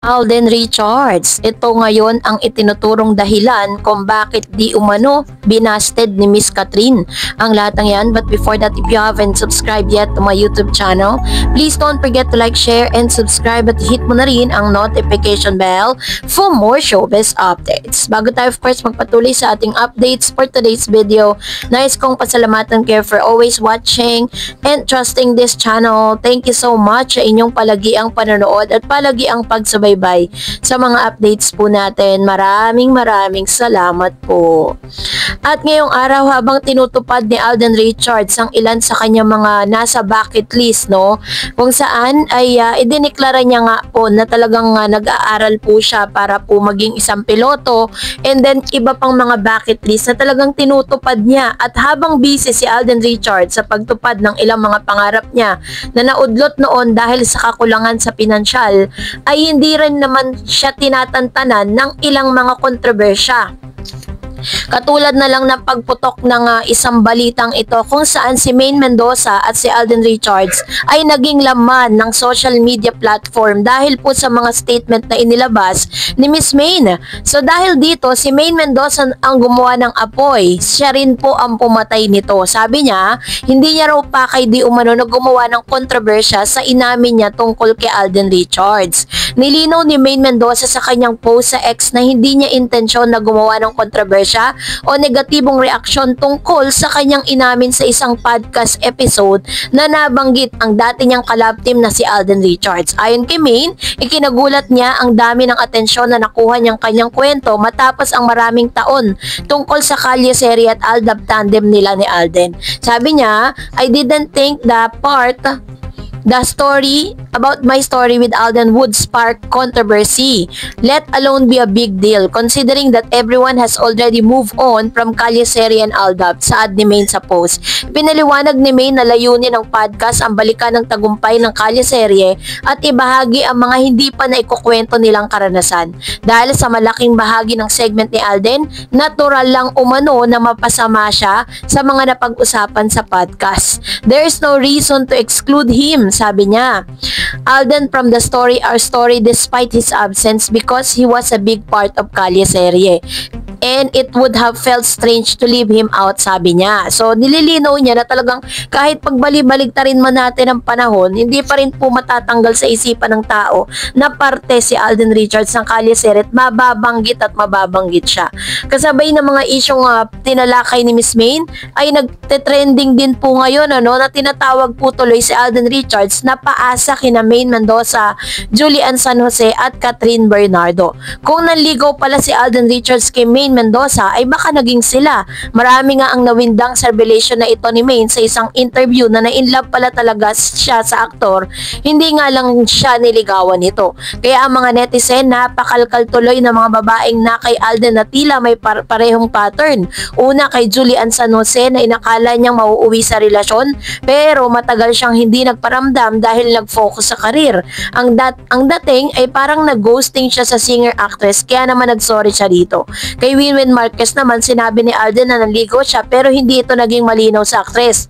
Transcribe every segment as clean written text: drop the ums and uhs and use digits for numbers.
Alden Richards. Ito ngayon ang itinuturong dahilan kung bakit di umano binasted ni Miss Catherine ang lahat ng yan. But before that, if you haven't subscribed yet to my YouTube channel, please don't forget to like, share, and subscribe at hit mo na rin ang notification bell for more showbiz updates. Bago tayo of course magpatuloy sa ating updates for today's video, nais kong pasalamatan kayo for always watching and trusting this channel. Thank you so much sa inyong palagiang panonood at palagiang pagsubaybay sa mga updates po natin. Maraming salamat po. At ngayong araw, habang tinutupad ni Alden Richards ang ilan sa kanyang mga nasa bucket list, no, kung saan ay idineklara niya nga po na talagang nag-aaral po siya para po maging isang piloto, and then iba pang mga bucket list na talagang tinutupad niya. At habang busy si Alden Richards sa pagtupad ng ilang mga pangarap niya na naudlot noon dahil sa kakulangan sa pinansyal, ay hindi rin naman siya tinatantanan ng ilang mga kontrobersya. Katulad na lang ng pagputok ng isang balitang ito kung saan si Maine Mendoza at si Alden Richards ay naging laman ng social media platform dahil po sa mga statement na inilabas ni Miss Maine. So dahil dito, si Maine Mendoza ang gumawa ng apoy, siya rin po ang pumatay nito. Sabi niya, hindi niya raw pakay di umano na gumawa ng kontrobersya sa inamin niya tungkol kay Alden Richards. Nilinaw ni Maine Mendoza sa kanyang post sa X na hindi niya intensyon na gumawa ng kontrobersya o negatibong reaksyon tungkol sa kanyang inamin sa isang podcast episode na nabanggit ang dati niyang collab team na si Alden Richards. Ayon kay Maine, ikinagulat niya ang dami ng atensyon na nakuha niyang kanyang kwento matapos ang maraming taon tungkol sa Kalye Serie at Aldab tandem nila ni Alden. Sabi niya, I didn't think the story about my story with Alden would spark controversy, let alone be a big deal, considering that everyone has already moved on from Kalye Serie and Aldab, saad ni Maine sa post. Pinaliwanag ni Maine na layunin ng podcast ang balikan ng tagumpay ng Kalye Serie at ibahagi ang mga hindi pa naikukwento nilang karanasan. Dahil sa malaking bahagi ng segment ni Alden, natural lang umano na mapasama siya sa mga napag-usapan sa podcast. There is no reason to exclude him, sabi niya. Alden from the story, our story, despite his absence, because he was a big part of Kalye Serie. And it would have felt strange to leave him out, sabi niya. So, nililinaw niya na talagang kahit pagbali-baligtarin man natin ang panahon, hindi pa rin po matatanggal sa isipan ng tao na parte si Alden Richards ng Kalye Serie at mababanggit siya. Kasabay ng mga isyong tinalakay ni Miss Maine, ay nagte-trending din po ngayon na tinatawag po tuloy si Alden Richards na paasa kina Maine Mendoza, Julian San Jose at Catherine Bernardo. Kung nanligaw pala si Alden Richards kay Maine Mendoza, ay baka naging sila. Marami nga ang nawindang sa revelation na ito ni Maine sa isang interview na na-inlove pala talaga siya sa aktor, hindi nga lang siya niligawan nito. Kaya ang mga netizen napakalkal tuloy ng mga babaeng na kay Alden na tila may parehong pattern. Una kay Julian San Jose na inakala niyang mauuwi sa relasyon pero matagal siyang hindi nagparamdam dahil nag-focus sa karir. Ang dating ay parang nag-ghosting siya sa singer-actress kaya naman nag-sorry siya dito. Kay Winwin Marquez naman, sinabi ni Alden na nanligaw siya pero hindi ito naging malinaw sa aktres.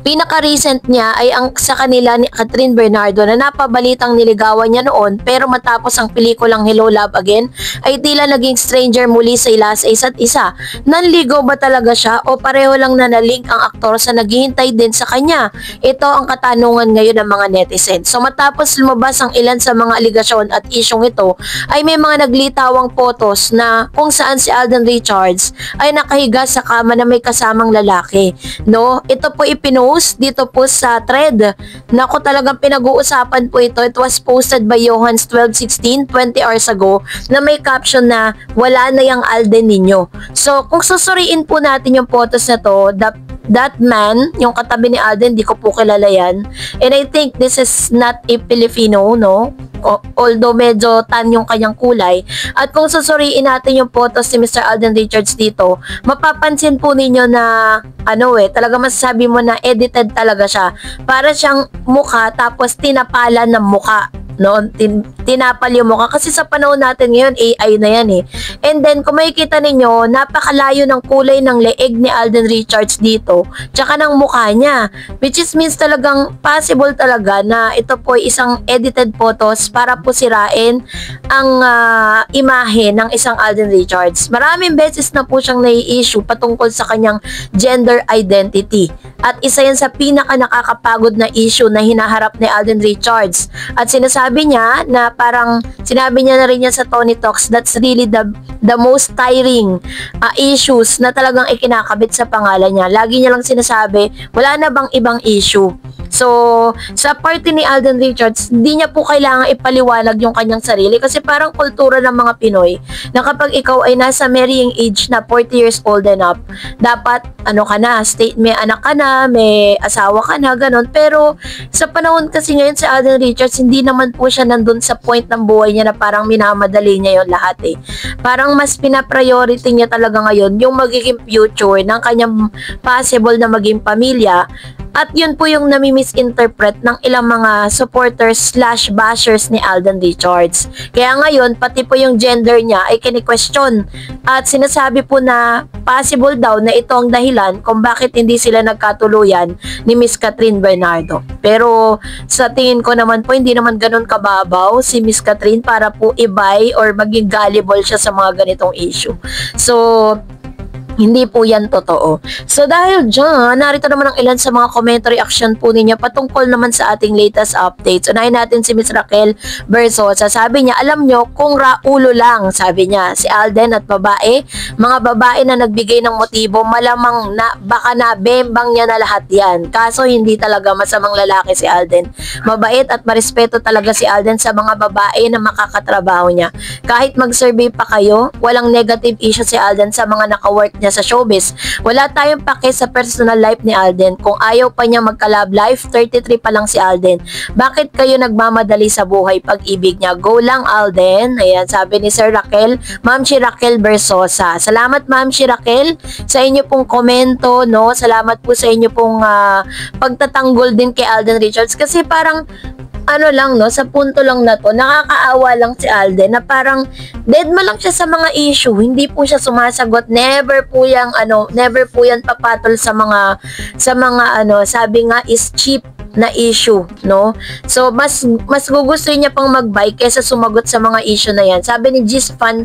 Pinaka-recent niya ay ang sa kanila ni Catherine Bernardo na napabalitang niligawan niya noon pero matapos ang pelikulang Hello Love Again ay tila naging stranger muli sila sa isa't isa. Nanligaw ba talaga siya o pareho lang na nalink ang aktor sa naghihintay din sa kanya? Ito ang katanungan ngayon ng mga netizens. So matapos lumabas ang ilan sa mga aligasyon at isyong ito ay may mga naglitawang photos na kung saan si Alden Richards ay nakahiga sa kama na may kasamang lalaki. No, ito po ipinost dito po sa thread. Naku, talagang pinag-uusapan po ito. It was posted by Johans 12:16, 20 hours ago, na may caption na wala na yung Alden ninyo. So, kung susuriin po natin yung photos na to, that man, yung katabi ni Alden, di ko po kilala yan. And I think this is not a Filipino, no? Although medyo tan yung kanyang kulay. At kung susuriin natin yung photos ni Mr. Alden Richards dito, mapapansin po ninyo na talaga masasabi mo na edited talaga siya. Para siyang mukha tapos tinapalan ng mukha. no? Tinapal yung mukha kasi sa panahon natin ngayon AI na yan eh. And then kung makikita ninyo, napakalayo ng kulay ng leeg ni Alden Richards dito, tsaka ng mukha niya, which is means talagang possible talaga na ito po ay isang edited photos para po sirain ang imahe ng isang Alden Richards. Maraming beses na po siyang nai-issue patungkol sa kanyang gender identity. At isa yan sa pinaka nakakapagod na issue na hinaharap ni Alden Richards. At sinasabi niya na parang sinabi niya na rin yan sa Tony Talks, that's really the most tiring issues na talagang ikinakabit sa pangalan niya. Lagi niya lang sinasabi, wala na bang ibang issue? So, sa party ni Alden Richards, hindi niya po kailangan ipaliwanag yung kanyang sarili kasi parang kultura ng mga Pinoy na kapag ikaw ay nasa marrying age na 40 years old and up, dapat ano ka na, may anak ka na, may asawa ka na, ganun. Pero sa panahon kasi ngayon si Alden Richards, hindi naman po siya nandun sa point ng buhay niya na parang minamadali niya yon lahat eh. Parang mas pinapriority niya talaga ngayon yung magiging future ng kanyang possible na maging pamilya. At yun po yung nami-misinterpret ng ilang mga supporters / bashers ni Alden Richards. Kaya ngayon, pati po yung gender niya ay kini-question. At sinasabi po na possible daw na ito ang dahilan kung bakit hindi sila nagkatuluyan ni Miss Catherine Bernardo. Pero sa tingin ko naman po, hindi naman ganun kababaw si Miss Catherine para po i-buy or maging gullible siya sa mga ganitong issue. So, hindi po yan totoo. So dahil dyan, narito naman ang ilan sa mga commentary action po ninyo patungkol naman sa ating latest updates. Unahin natin si Miss Raquel Bersosa. Sabi niya, alam nyo, kung raulo lang, sabi niya, si Alden at babae, mga babae na nagbigay ng motibo, malamang na baka na bembang niya na lahat yan. Kaso hindi talaga masamang lalaki si Alden. Mabait at marespeto talaga si Alden sa mga babae na makakatrabaho niya. Kahit mag-survey pa kayo, walang negative issue si Alden sa mga naka-work niya sa showbiz. Wala tayong pake sa personal life ni Alden. Kung ayaw pa niya magka-love life, 33 pa lang si Alden. Bakit kayo nagmamadali sa buhay pag-ibig niya? Go lang Alden. Ayan, sabi ni Sir Raquel, Ma'am si Raquel Bersosa. Salamat Ma'am si Raquel sa inyo pong komento, no? Salamat po sa inyo pong pagtatanggol din kay Alden Richards kasi parang ano lang no, sa punto lang na to, nakakaawa lang si Alden na parang deadma lang siya sa mga issue, hindi po siya sumasagot, never po yan papatol sa mga sabi nga is cheap na issue, no? So, mas gugustuhin niya pang mag-buy kaysa sumagot sa mga issue na yan. Sabi ni Gis Fan,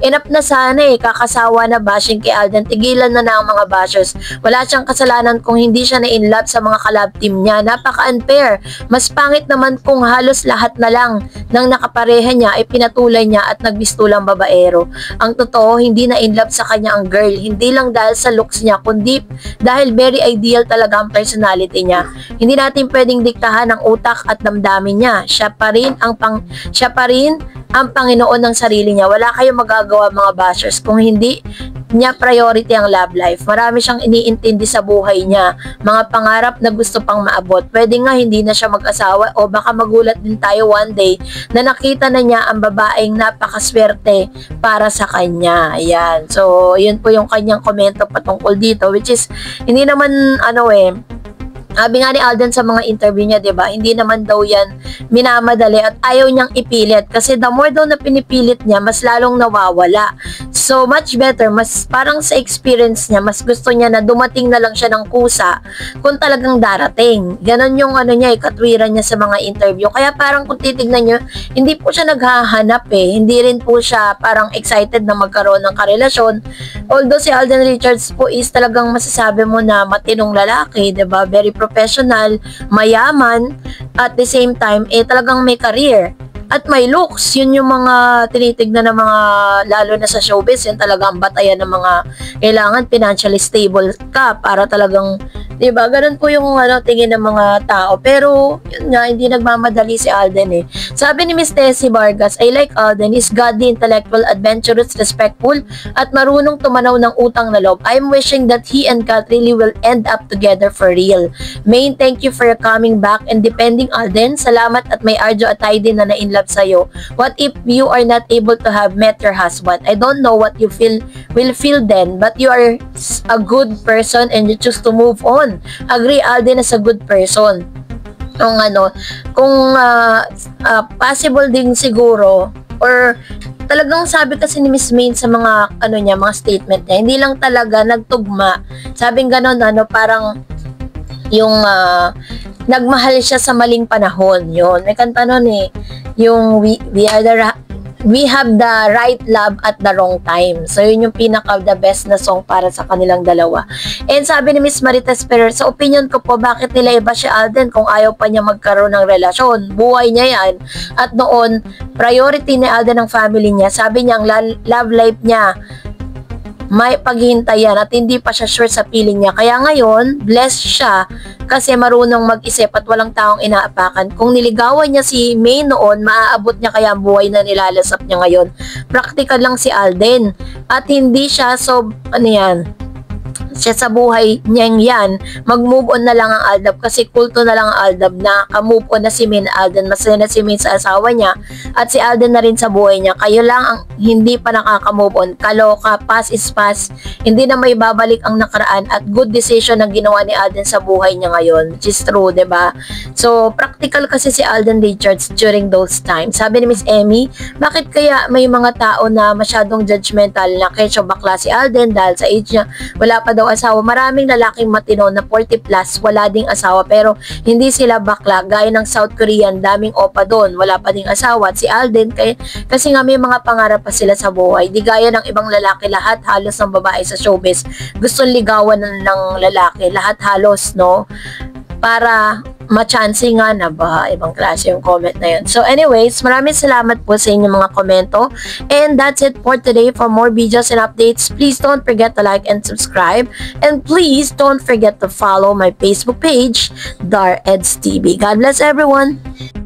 enough na sana eh, kakasawa na bashing kay Alden, tigilan na ang mga bashers. Wala siyang kasalanan kung hindi siya na-inlove sa mga collab team niya. Napaka-unfair. Mas pangit naman kung halos lahat na lang ng nakapareha niya ay pinatuloy niya at nagbistulang babaero. Ang totoo, hindi na-inlove sa kanya ang girl. Hindi lang dahil sa looks niya, kundi dahil very ideal talaga ang personality niya. Hindi natin pwedeng diktahan ang utak at damdamin niya. Siya pa rin ang Panginoon ng sarili niya. Wala kayong magagawa mga bashers kung hindi niya priority ang love life. Marami siyang iniintindi sa buhay niya. Mga pangarap na gusto pang maabot. Pwede nga hindi na siya mag-asawa o baka magulat din tayo one day na nakita na niya ang babaeng napakaswerte para sa kanya. Ayan. So, yun po yung kanyang komento patungkol dito, which is hindi naman sabi nga ni Alden sa mga interview niya, 'di ba? Hindi naman daw 'yan minamadali at ayaw niyang ipilit kasi the more daw na pinipilit niya, mas lalong nawawala. So much better, mas parang sa experience niya, mas gusto niya na dumating na lang siya ng kusa kung talagang darating. Ganon yung niya, katwiran niya sa mga interview. Kaya parang kung titignan niyo, hindi po siya naghahanap eh. Hindi rin po siya parang excited na magkaroon ng karelasyon. Although si Alden Richards po is talagang masasabi mo na matinong lalaki, 'di ba? Very professional, mayaman, at the same time, talagang may career. At may looks, yun yung mga tinitignan ng mga, lalo na sa showbiz, yun talaga ang batayan ng mga kailangan financially stable ka para talagang, di ba, ganun po yung tingin ng mga tao. Pero, yun nga, hindi nagmamadali si Alden eh. Sabi ni Miss Tessie Vargas, I like Alden, is godly, intellectual, adventurous, respectful, at marunong tumanaw ng utang na loob. I'm wishing that he and Kat really will end up together for real. Main, thank you for coming back and defending Alden. Salamat at may Arjo at Aiden na na-inlove sa'yo. What if you are not able to have met your husband? I don't know what you will feel then, but you are a good person and you choose to move on. Agree, Alden is a good person. ang kung possible din siguro, or talagang sabi kasi ni Miss Main sa mga niya, mga statement niya, hindi lang talaga nagtugma. Sabing ganon, parang yung nagmahal siya sa maling panahon. Yun, may kanta nun yung we have the right love at the wrong time. So, yun yung pinaka the best na song para sa kanilang dalawa. And sabi ni Miss Marites Ferrer, sa opinion ko po, bakit nila iba si Alden kung ayaw pa niya magkaroon ng relasyon? Buhay niya yan. At noon, priority ni Alden ang family niya. Sabi niya, ang love life niya, may paghihintayan at hindi pa siya sure sa feeling niya. Kaya ngayon, blessed siya kasi marunong mag-isip at walang taong inaapakan. Kung niligawan niya si May noon, maaabot niya kaya ang buhay na nilalasap niya ngayon. Practical lang si Alden. At hindi siya siya sa buhay niyang yan, mag-move on na lang ang Aldab kasi kulto na lang ang Aldab na ka-move on na si Min Alden. Masaya na si Min sa asawa niya at si Alden na rin sa buhay niya. Kayo lang ang hindi pa nakaka-move on. Kaloka, past is past. Hindi na may babalik ang nakaraan at good decision ang ginawa ni Alden sa buhay niya ngayon. Which is true, diba? So, practical kasi si Alden Richards during those times. Sabi ni Miss Emmy, bakit kaya may mga tao na masyadong judgmental na kesyo bakla si Alden dahil sa age niya, wala pa daw asawa. Maraming lalaking matino na 40 plus, wala ding asawa pero hindi sila bakla. Gaya ng South Korean, daming opa doon, wala pa ding asawa. At si Alden, kasi nga may mga pangarap pa sila sa buhay. Di gaya ng ibang lalaki, lahat halos ng babae sa showbiz gustong ligawan ng lalaki. Lahat halos, no? Para ma-chance nga na ba? Ibang klase yung comment na yun. So anyways, maraming salamat po sa inyong mga komento. And that's it for today. For more videos and updates, please don't forget to like and subscribe. And please don't forget to follow my Facebook page, Dar Eds TV. God bless everyone!